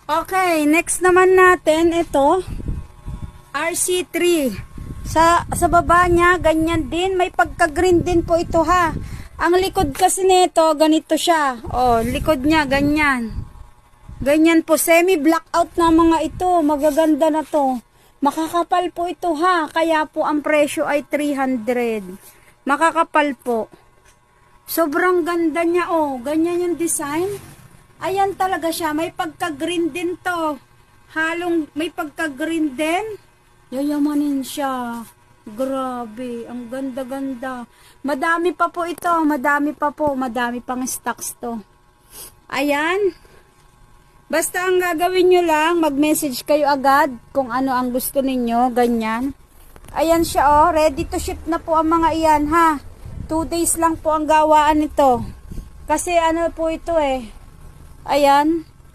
Okay, next naman natin ito. RC3. Sa baba niya, ganyan din. May pagka-green din po ito ha. Ang likod kasi nito, ganito siya. Oh, likod niya, ganyan. Ganyan po, semi-blackout na mga ito. Magaganda na to. Makakapal po ito ha. Kaya po ang presyo ay 300. Makakapal po. Sobrang ganda niya oh. Ganyan yung design. Ayan talaga siya. May pagka-green din to. Halong may pagka-green din. Yayamanin siya. Grabe. Ang ganda-ganda. Madami pa po ito. Madami pa po. Madami pang stocks to. Ayan. Basta ang gagawin nyo lang, mag-message kayo agad kung ano ang gusto ninyo. Ganyan. Ayan siya oh. Ready to ship na po ang mga iyan ha. 2 days lang po ang gawaan nito. Kasi ano po ito eh. Ayan.